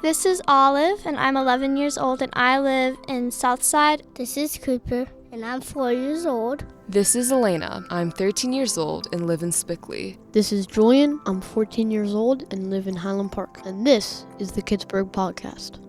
This is Olive, and I'm 11 years old, and I live in Southside. This is Cooper, and I'm 4 years old. This is Elena. I'm 13 years old and live in Spickley. This is Julian. I'm 14 years old and live in Highland Park. And this is the Kidsburgh Podcast.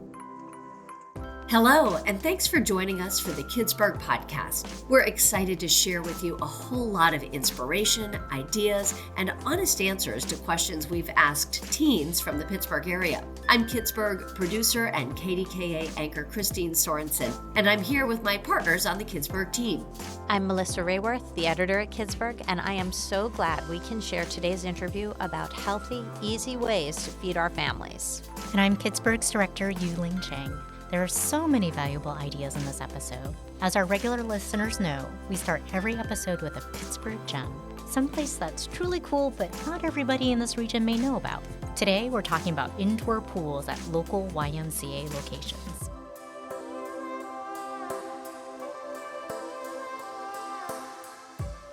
Hello, and thanks for joining us for the Kidsburgh Podcast. We're excited to share with you a whole lot of inspiration, ideas, and honest answers to questions we've asked teens from the Pittsburgh area. I'm Kidsburgh producer and KDKA anchor Kristine Sorensen, and I'm here with my partners on the Kidsburgh team. I'm Melissa Rayworth, the editor at Kidsburgh, and I am so glad we can share today's interview about healthy, easy ways to feed our families. And I'm Kidsburgh's director, Yu-Ling Cheng. There are so many valuable ideas in this episode. As our regular listeners know, we start every episode with a Pittsburgh gem, someplace that's truly cool but not everybody in this region may know about. Today, we're talking about indoor pools at local YMCA locations.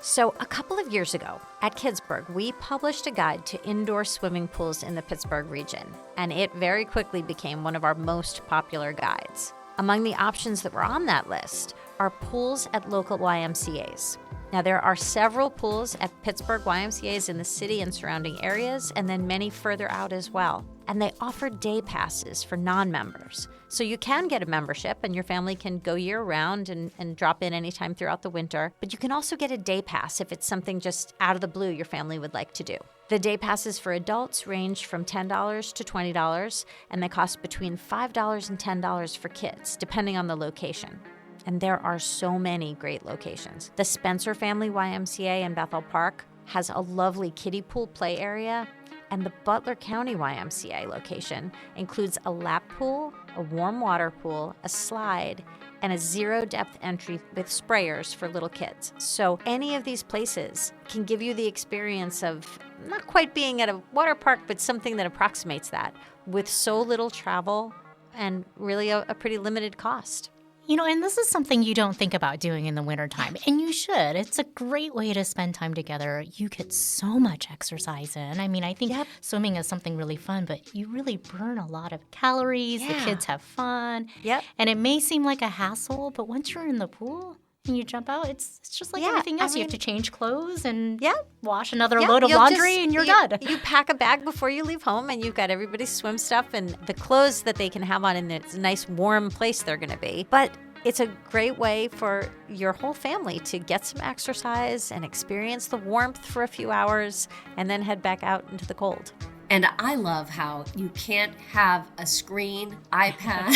So a couple of years ago at Kidsburgh, we published a guide to indoor swimming pools in the Pittsburgh region, and it very quickly became one of our most popular guides. Among the options that were on that list are pools at local YMCAs. Now, there are several pools at Pittsburgh YMCAs in the city and surrounding areas, and then many further out as well. And they offer day passes for non-members. So you can get a membership and your family can go year-round and drop in anytime throughout the winter. But you can also get a day pass if it's something just out of the blue your family would like to do. The day passes for adults range from $10 to $20, and they cost between $5 and $10 for kids, depending on the location. And there are so many great locations. The Spencer Family YMCA in Bethel Park has a lovely kiddie pool play area, and the Butler County YMCA location includes a lap pool, a warm water pool, a slide, and a zero-depth entry with sprayers for little kids. So any of these places can give you the experience of not quite being at a water park, but something that approximates that with so little travel and really a pretty limited cost. You know, and this is something you don't think about doing in the wintertime, and you should. It's a great way to spend time together. You get so much exercise in. I mean, I think swimming is something really fun, but you really burn a lot of calories. The kids have fun. And it may seem like a hassle, but once you're in the pool and you jump out, it's just like everything else. You have to change clothes and wash another load of laundry, and you're done. You pack a bag before you leave home, and you've got everybody's swim stuff and the clothes that they can have on in this nice warm place they're going to be. But it's a great way for your whole family to get some exercise and experience the warmth for a few hours and then head back out into the cold. And I love how you can't have a screen, iPad,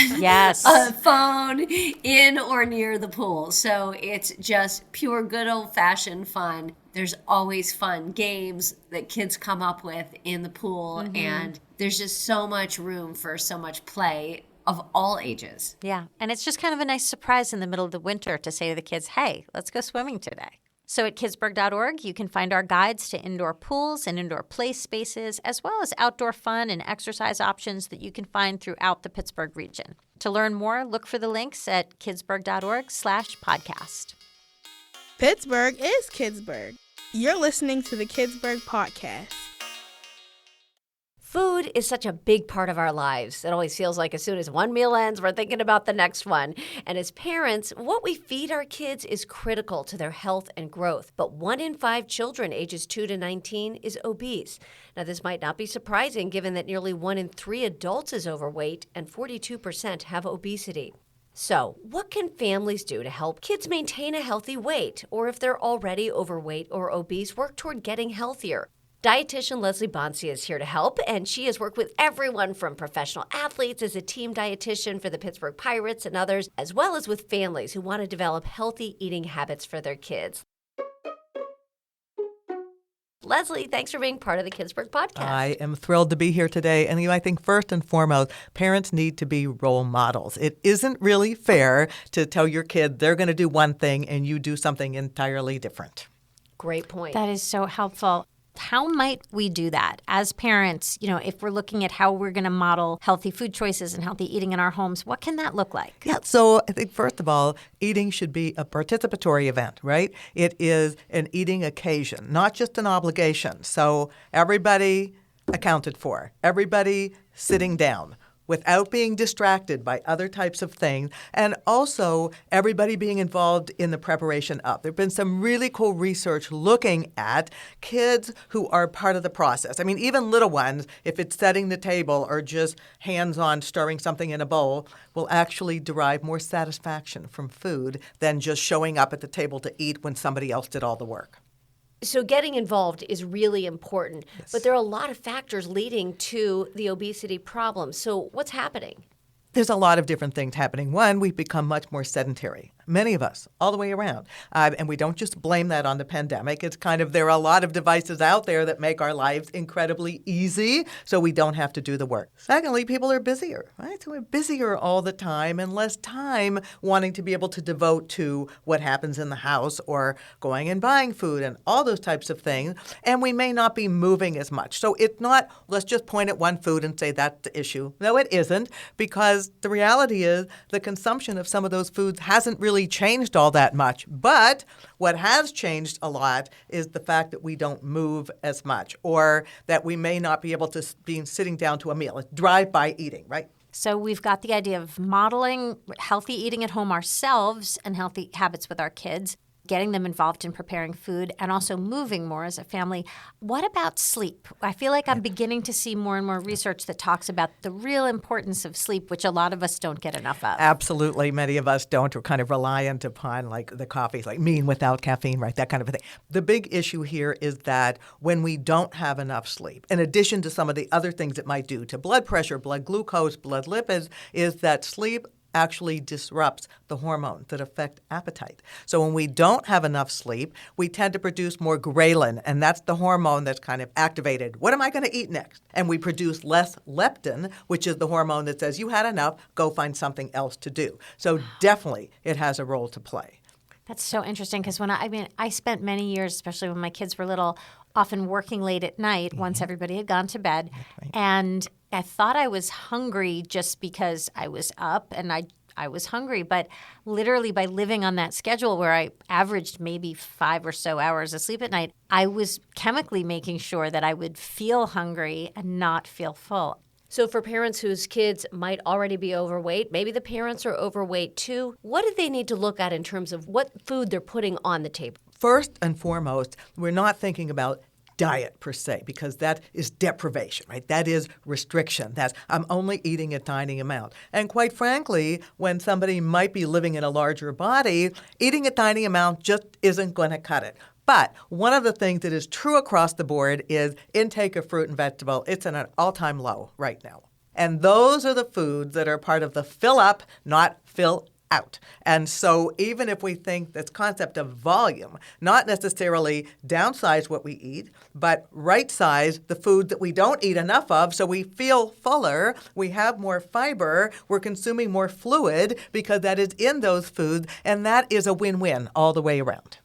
a phone in or near the pool. So it's just pure good old-fashioned fun. There's always fun games that kids come up with in the pool, and there's just so much room for so much play of all ages. Yeah, and it's just kind of a nice surprise in the middle of the winter to say to the kids, hey, let's go swimming today. So at kidsburgh.org, you can find our guides to indoor pools and indoor play spaces, as well as outdoor fun and exercise options that you can find throughout the Pittsburgh region. To learn more, look for the links at kidsburgh.org/podcast. Pittsburgh is Kidsburgh. You're listening to the Kidsburgh Podcast. Food is such a big part of our lives. It always feels like as soon as one meal ends, we're thinking about the next one. And as parents, what we feed our kids is critical to their health and growth. But 1 in 5 children ages 2 to 19 is obese. Now, this might not be surprising given that nearly 1 in 3 adults is overweight and 42% have obesity. So, what can families do to help kids maintain a healthy weight? Or if they're already overweight or obese, work toward getting healthier? Dietitian Leslie Bonci is here to help, and she has worked with everyone from professional athletes as a team dietitian for the Pittsburgh Pirates and others, as well as with families who want to develop healthy eating habits for their kids. Leslie, thanks for being part of the Kidsburgh Podcast. I am thrilled to be here today. And I think first and foremost, parents need to be role models. It isn't really fair to tell your kid they're going to do one thing and you do something entirely different. Great point. That is so helpful. How might we do that as parents? You know, if we're looking at how we're going to model healthy food choices and healthy eating in our homes, what can that look like? Yeah, so I think first of all, eating should be a participatory event, right? It is an eating occasion, not just an obligation. So everybody accounted for, everybody sitting down. without being distracted by other types of things, and also everybody being involved in the preparation of. There have been some really cool research looking at kids who are part of the process. I mean, even little ones, if it's setting the table or just hands-on stirring something in a bowl, will actually derive more satisfaction from food than just showing up at the table to eat when somebody else did all the work. So getting involved is really important, yes. But there are a lot of factors leading to the obesity problem. So what's happening? There's a lot of different things happening. One, we've become much more sedentary. Many of us, all the way around. And we don't just blame that on the pandemic. It's kind of, there are a lot of devices out there that make our lives incredibly easy, so we don't have to do the work. Secondly, people are busier, right? So we're busier all the time and less time wanting to be able to devote to what happens in the house or going and buying food and all those types of things. And we may not be moving as much. So it's not, let's just point at one food and say that's the issue. No, it isn't, because the reality is the consumption of some of those foods hasn't really changed all that much. But what has changed a lot is the fact that we don't move as much, or that we may not be able to be sitting down to a meal. It's drive-by eating, right? So we've got the idea of modeling healthy eating at home ourselves and healthy habits with our kids, getting them involved in preparing food, and also moving more as a family. What about sleep? I feel like I'm beginning to see more and more research that talks about the real importance of sleep, which a lot of us don't get enough of. Absolutely. Many of us don't. We're kind of reliant upon like the coffees, like mean without caffeine, right? That kind of a thing. The big issue here is that when we don't have enough sleep, in addition to some of the other things it might do to blood pressure, blood glucose, blood lipids, is that sleep actually disrupts the hormones that affect appetite. So when we don't have enough sleep, we tend to produce more ghrelin, and that's the hormone that's kind of activated. What am I going to eat next? And we produce less leptin, which is the hormone that says you had enough, go find something else to do. So definitely it has a role to play. That's so interesting because I spent many years, especially when my kids were little, often working late at night once everybody had gone to bed. Right. And I thought I was hungry just because I was up and I was hungry. But literally by living on that schedule where I averaged maybe 5 or so hours of sleep at night, I was chemically making sure that I would feel hungry and not feel full. So for parents whose kids might already be overweight, maybe the parents are overweight too, what do they need to look at in terms of what food they're putting on the table? First and foremost, we're not thinking about diet per se, because that is deprivation, right? That is restriction. That's I'm only eating a tiny amount. And quite frankly, when somebody might be living in a larger body, eating a tiny amount just isn't going to cut it. But one of the things that is true across the board is intake of fruit and vegetable. It's at an all-time low right now. And those are the foods that are part of the fill up, not fill out. And so even if we think this concept of volume, not necessarily downsize what we eat, but right size the food that we don't eat enough of so we feel fuller, we have more fiber, we're consuming more fluid because that is in those foods, and that is a win-win all the way around.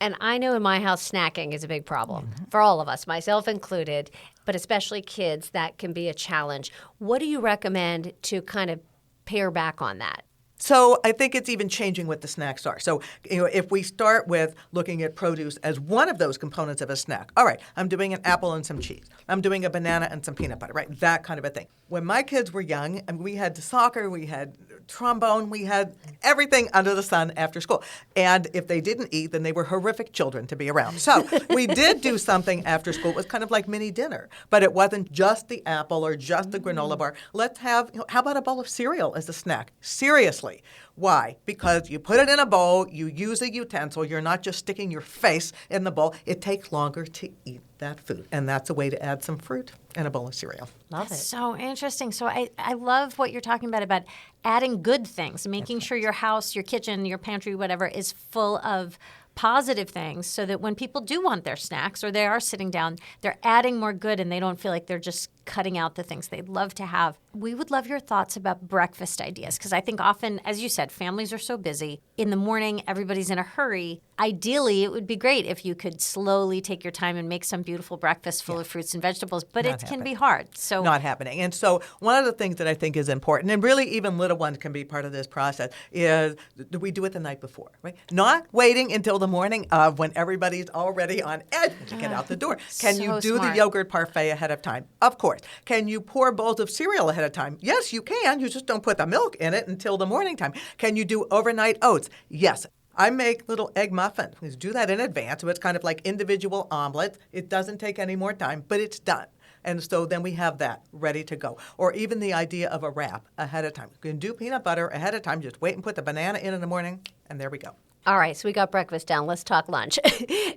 And I know in my house snacking is a big problem for all of us, myself included, but especially kids, that can be a challenge. What do you recommend to kind of pare back on that? So I think it's even changing what the snacks are. So if we start with looking at produce as one of those components of a snack, all right, I'm doing an apple and some cheese. I'm doing a banana and some peanut butter, right? That kind of a thing. When my kids were young, and we had soccer, we had trombone, we had everything under the sun after school. And if they didn't eat, then they were horrific children to be around. So we did do something after school. It was kind of like mini dinner, but it wasn't just the apple or just the granola bar. Let's have, how about a bowl of cereal as a snack? Seriously. Why? Because you put it in a bowl, you use a utensil, you're not just sticking your face in the bowl. It takes longer to eat that food. And that's a way to add some fruit in a bowl of cereal. Love it. So interesting. So I love what you're talking about adding good things, making sure your house, your kitchen, your pantry, whatever, is full of positive things so that when people do want their snacks or they are sitting down, they're adding more good and they don't feel like they're just cutting out the things they'd love to have. We would love your thoughts about breakfast ideas because I think often, as you said, families are so busy. In the morning, everybody's in a hurry. ideally, it would be great if you could slowly take your time and make some beautiful breakfast full of fruits and vegetables, but it can be hard. So not happening. And so one of the things that I think is important, and really even little ones can be part of this process, is we do it the night before, right? Not waiting until the morning of when everybody's already on edge to get out the door. Can you do the yogurt parfait ahead of time? Of course. Can you pour bowls of cereal ahead of time? Yes, you can. You just don't put the milk in it until the morning time. Can you do overnight oats? Yes. I make little egg muffins. We do that in advance, so it's kind of like individual omelets. It doesn't take any more time, but it's done. And so then we have that ready to go. Or even the idea of a wrap ahead of time. You can do peanut butter ahead of time. Just wait and put the banana in the morning, and there we go. All right, so we got breakfast down. Let's talk lunch.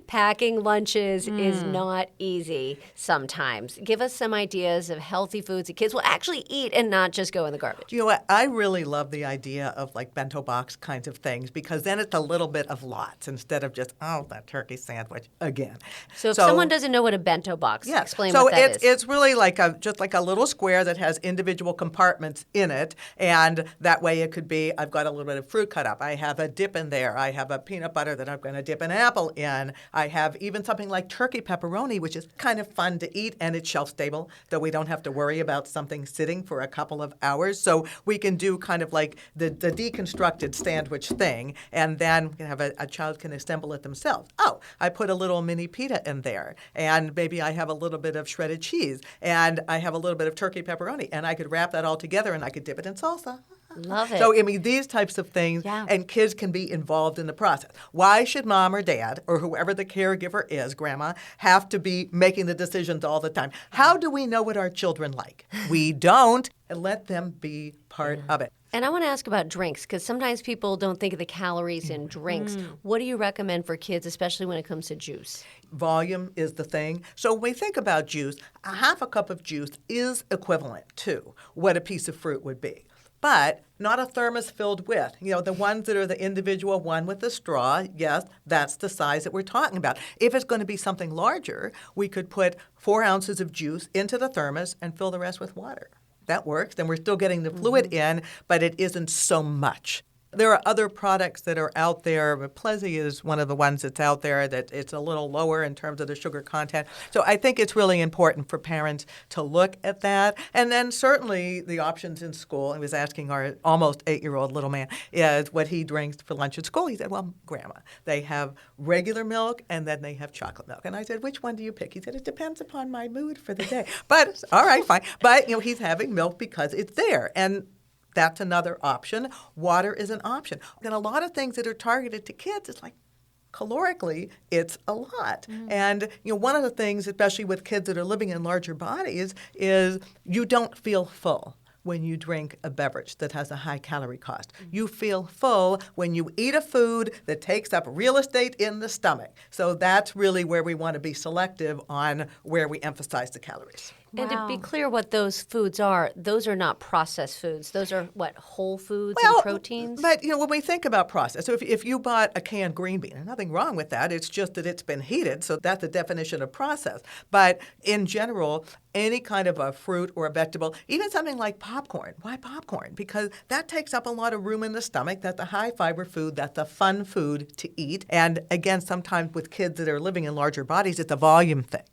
Packing lunches is not easy sometimes. Give us some ideas of healthy foods that kids will actually eat and not just go in the garbage. You know what? I really love the idea of like bento box kinds of things because then it's a little bit of lots instead of just, that turkey sandwich again. So if someone doesn't know what a bento box, explain what that is. It's really like just like a little square that has individual compartments in it. And that way it could be, I've got a little bit of fruit cut up. I have a dip in there. I have a peanut butter that I'm going to dip an apple in. I have even something like turkey pepperoni, which is kind of fun to eat, and it's shelf stable, so we don't have to worry about something sitting for a couple of hours. So we can do kind of like the deconstructed sandwich thing, and then we can have a child can assemble it themselves. Oh, I put a little mini pita in there, and maybe I have a little bit of shredded cheese, and I have a little bit of turkey pepperoni, and I could wrap that all together, and I could dip it in salsa. Love it. So, I mean, these types of things, and kids can be involved in the process. Why should mom or dad, or whoever the caregiver is, grandma, have to be making the decisions all the time? How do we know what our children like? We don't, and let them be part of it. And I want to ask about drinks, because sometimes people don't think of the calories in drinks. What do you recommend for kids, especially when it comes to juice? Volume is the thing. So when we think about juice, a half a cup of juice is equivalent to what a piece of fruit would be. But not a thermos filled with. The ones that are the individual one with the straw, yes, that's the size that we're talking about. If it's going to be something larger, we could put 4 ounces of juice into the thermos and fill the rest with water. That works. Then we're still getting the fluid in, but it isn't so much. There are other products that are out there. Plessy is one of the ones that's out there that it's a little lower in terms of the sugar content. So I think it's really important for parents to look at that. And then certainly the options in school. I was asking our almost 8-year-old little man is what he drinks for lunch at school. He said, well, Grandma, they have regular milk and then they have chocolate milk. And I said, which one do you pick? He said, it depends upon my mood for the day. But all right, fine. But he's having milk because it's there. And that's another option. Water is an option. And a lot of things that are targeted to kids, it's like calorically, it's a lot. And one of the things, especially with kids that are living in larger bodies, is you don't feel full when you drink a beverage that has a high calorie cost. You feel full when you eat a food that takes up real estate in the stomach. So that's really where we want to be selective on where we emphasize the calories. And to be clear what those foods are, those are not processed foods. Those are, whole foods and proteins? But, when we think about processed, so if you bought a canned green bean, there's nothing wrong with that. It's just that it's been heated, so that's the definition of processed. But in general, any kind of a fruit or a vegetable, even something like popcorn. Why popcorn? Because that takes up a lot of room in the stomach. That's a high-fiber food. That's a fun food to eat. And again, sometimes with kids that are living in larger bodies, it's a volume thing.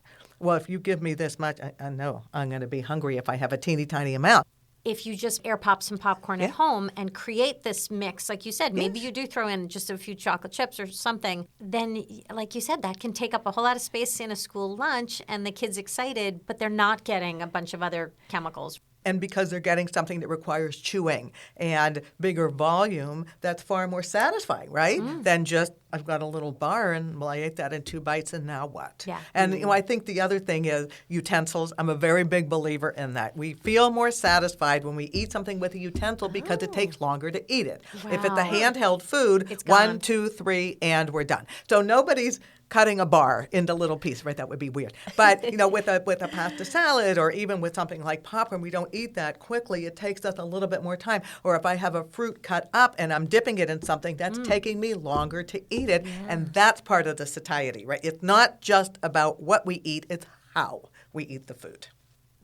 Well, if you give me this much, I know I'm going to be hungry if I have a teeny tiny amount. If you just air pop some popcorn at home and create this mix, like you said, maybe you do throw in just a few chocolate chips or something, then, like you said, that can take up a whole lot of space in a school lunch and the kid's excited, but they're not getting a bunch of other chemicals. And because they're getting something that requires chewing and bigger volume, that's far more satisfying, right? Than just, I've got a little bar and, I ate that in 2 bites and now what? Yeah. And I think the other thing is utensils. I'm a very big believer in that. We feel more satisfied when we eat something with a utensil because it takes longer to eat it. Wow. If it's a handheld food, it's 1, 2, 3, and we're done. So nobody's cutting a bar into little pieces, right? That would be weird. But, with a pasta salad or even with something like popcorn, we don't eat that quickly. It takes us a little bit more time. Or if I have a fruit cut up and I'm dipping it in something, that's taking me longer to eat it. Yeah. And that's part of the satiety, right? It's not just about what we eat, it's how we eat the food.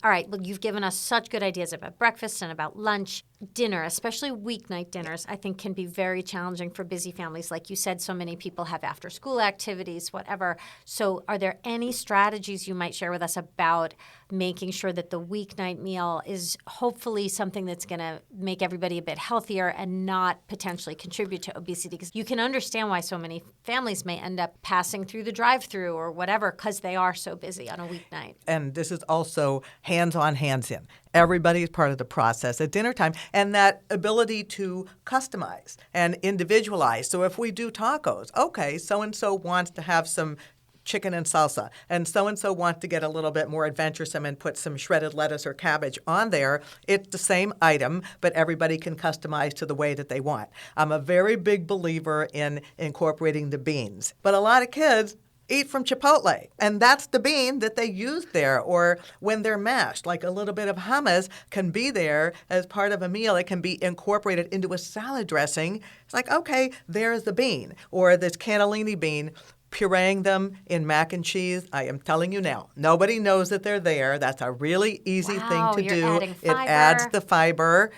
All right, well, you've given us such good ideas about breakfast and about lunch. dinner, especially weeknight dinners, I think can be very challenging for busy families. Like you said, so many people have after-school activities, whatever. So are there any strategies you might share with us about making sure that the weeknight meal is hopefully something that's going to make everybody a bit healthier and not potentially contribute to obesity? Because you can understand why so many families may end up passing through the drive-through or whatever because they are so busy on a weeknight. And this is also hands-on, hands-in. Everybody is part of the process at dinner time, and that ability to customize and individualize. So if we do tacos, okay, so-and-so wants to have some chicken and salsa, and so-and-so wants to get a little bit more adventuresome and put some shredded lettuce or cabbage on there. It's the same item, but everybody can customize to the way that they want. I'm a very big believer in incorporating the beans, but a lot of kids eat from Chipotle, and that's the bean that they use there. Or when they're mashed, like a little bit of hummus can be there as part of a meal. It can be incorporated into a salad dressing. It's like, okay, there's the bean. Or this cannellini bean, pureeing them in mac and cheese. I am telling you now, nobody knows that they're there. That's a really easy thing to do. It adds the fiber.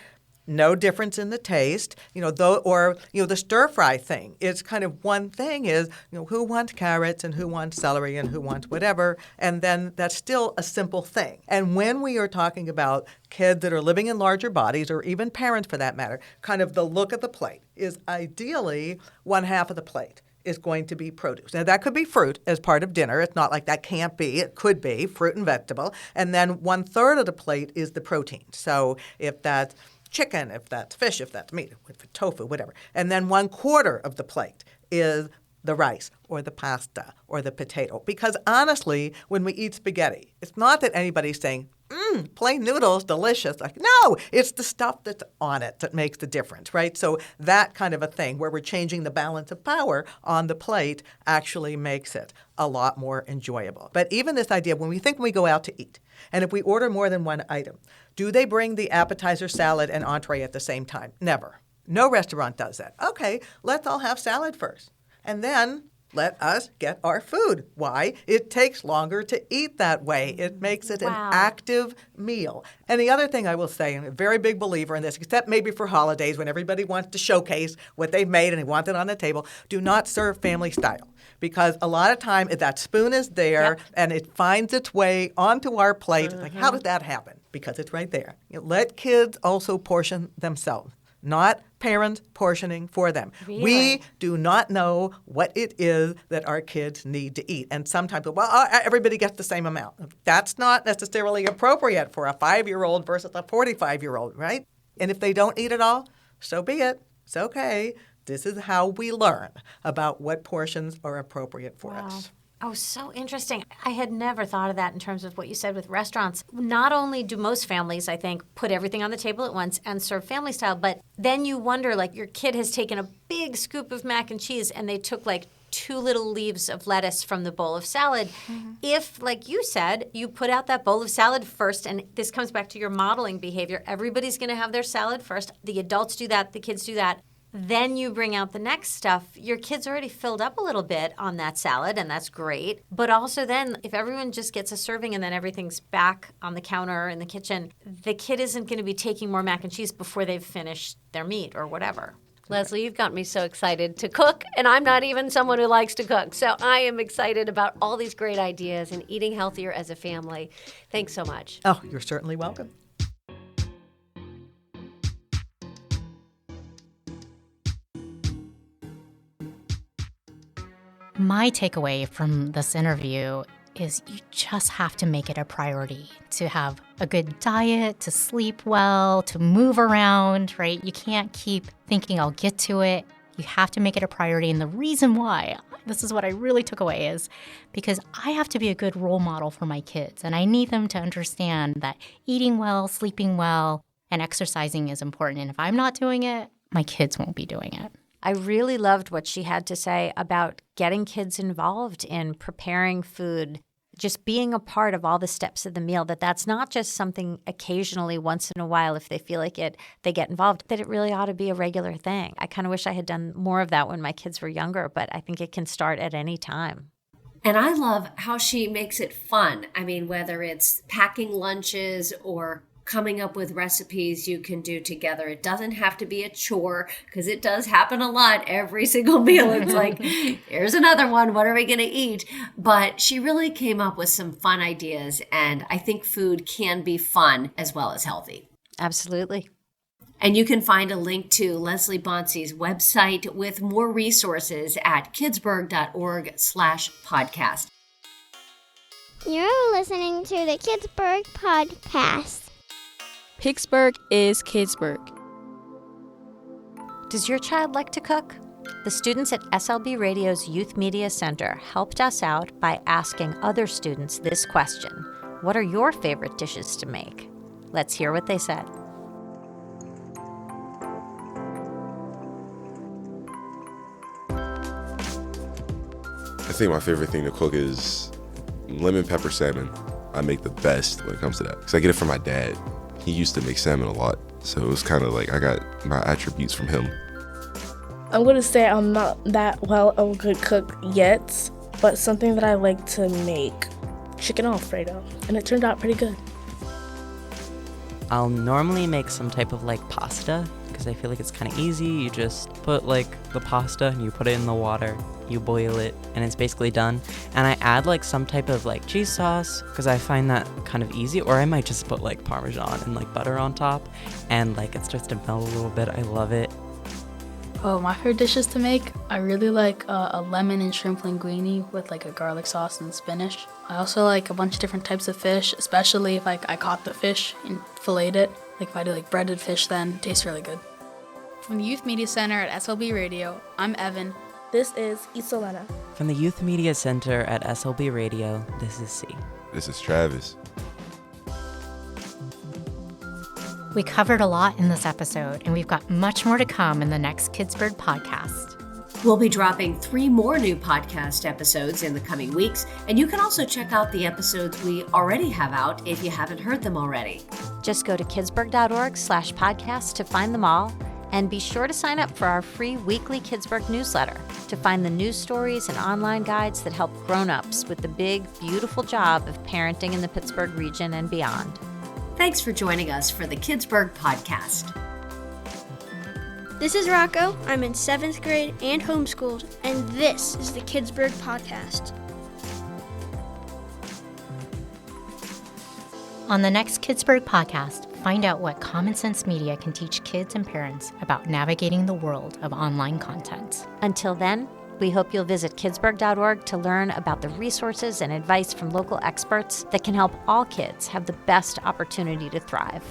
No difference in the taste, the stir fry thing. It's kind of one thing is, who wants carrots and who wants celery and who wants whatever, and then that's still a simple thing. And when we are talking about kids that are living in larger bodies, or even parents for that matter, kind of the look at the plate is ideally one half of the plate is going to be produce. Now, that could be fruit as part of dinner. It's not like that can't be. It could be fruit and vegetable. And then 1/3 of the plate is the protein. So if that's chicken, if that's fish, if that's meat, if it's tofu, whatever. And then 1/4 of the plate is the rice or the pasta or the potato. Because honestly, when we eat spaghetti, it's not that anybody's saying, plain noodles, delicious. Like, no, it's the stuff that's on it that makes the difference, right? So that kind of a thing where we're changing the balance of power on the plate actually makes it a lot more enjoyable. But even this idea, when we go out to eat, and if we order more than one item, do they bring the appetizer, salad, and entree at the same time? Never. No restaurant does that. Okay, let's all have salad first. And then let us get our food. Why? It takes longer to eat that way. It makes it an active meal. And the other thing I will say, I'm a very big believer in this, except maybe for holidays when everybody wants to showcase what they've made and they want it on the table, do not serve family style. Because a lot of time that spoon is there and it finds its way onto our plate. It's like, how did that happen? Because it's right there. Let kids also portion themselves. Not parents portioning for them. Really? We do not know what it is that our kids need to eat. And sometimes, everybody gets the same amount. That's not necessarily appropriate for a 5-year-old versus a 45-year-old, right? And if they don't eat it all, so be it. It's okay. This is how we learn about what portions are appropriate for us. Oh, so interesting. I had never thought of that in terms of what you said with restaurants. Not only do most families, I think, put everything on the table at once and serve family style, but then you wonder, like, your kid has taken a big scoop of mac and cheese and they took, like, 2 little leaves of lettuce from the bowl of salad. If, like you said, you put out that bowl of salad first, and this comes back to your modeling behavior, everybody's going to have their salad first. The adults do that, the kids do that. Then you bring out the next stuff. Your kid's already filled up a little bit on that salad, and that's great. But also then, if everyone just gets a serving and then everything's back on the counter in the kitchen, the kid isn't going to be taking more mac and cheese before they've finished their meat or whatever. Leslie, you've got me so excited to cook, and I'm not even someone who likes to cook. So I am excited about all these great ideas and eating healthier as a family. Thanks so much. Oh, you're certainly welcome. My takeaway from this interview is you just have to make it a priority to have a good diet, to sleep well, to move around, right? You can't keep thinking I'll get to it. You have to make it a priority. And the reason why, this is what I really took away, is because I have to be a good role model for my kids. And I need them to understand that eating well, sleeping well, and exercising is important. And if I'm not doing it, my kids won't be doing it. I really loved what she had to say about getting kids involved in preparing food, just being a part of all the steps of the meal, that's not just something occasionally once in a while if they feel like it, they get involved, that it really ought to be a regular thing. I kind of wish I had done more of that when my kids were younger, but I think it can start at any time. And I love how she makes it fun. I mean, whether it's packing lunches or coming up with recipes you can do together. It doesn't have to be a chore, because it does happen a lot. Every single meal, it's like, here's another one. What are we going to eat? But she really came up with some fun ideas, and I think food can be fun as well as healthy. Absolutely. And you can find a link to Leslie Bonci's website with more resources at kidsburgh.org/podcast. You're listening to the Kidsburgh podcast. Pittsburgh is Kidsburgh. Does your child like to cook? The students at SLB Radio's Youth Media Center helped us out by asking other students this question: what are your favorite dishes to make? Let's hear what they said. I think my favorite thing to cook is lemon pepper salmon. I make the best when it comes to that, because I get it from my dad. He used to make salmon a lot, so it was kind of like I got my attributes from him. I'm going to say I'm not that well of a good cook yet, but something that I like to make, chicken Alfredo, and it turned out pretty good. I'll normally make some type of like pasta, because I feel like it's kind of easy. You just put like the pasta and you put it in the water, you boil it, and it's basically done. And I add like some type of like cheese sauce, because I find that kind of easy, or I might just put like Parmesan and like butter on top, and like it starts to melt a little bit. I love it. Oh, my favorite dishes to make, I really like a lemon and shrimp linguine with like a garlic sauce and spinach. I also like a bunch of different types of fish, especially if like I caught the fish and filleted it. Like if I do like breaded fish, then it tastes really good. From the Youth Media Center at SLB Radio, I'm Evan. This is Isolena. From the Youth Media Center at SLB Radio, this is C. This is Travis. We covered a lot in this episode, and we've got much more to come in the next Kidsburgh podcast. We'll be dropping 3 more new podcast episodes in the coming weeks, and you can also check out the episodes we already have out if you haven't heard them already. Just go to kidsburgh.org/podcast to find them all, and be sure to sign up for our free weekly Kidsburgh newsletter to find the news stories and online guides that help grown-ups with the big, beautiful job of parenting in the Pittsburgh region and beyond. Thanks for joining us for the Kidsburgh podcast. This is Rocco. I'm in 7th grade and homeschooled, and this is the Kidsburgh podcast. On the next Kidsburgh podcast, find out what Common Sense Media can teach kids and parents about navigating the world of online content. Until then, we hope you'll visit kidsburgh.org to learn about the resources and advice from local experts that can help all kids have the best opportunity to thrive.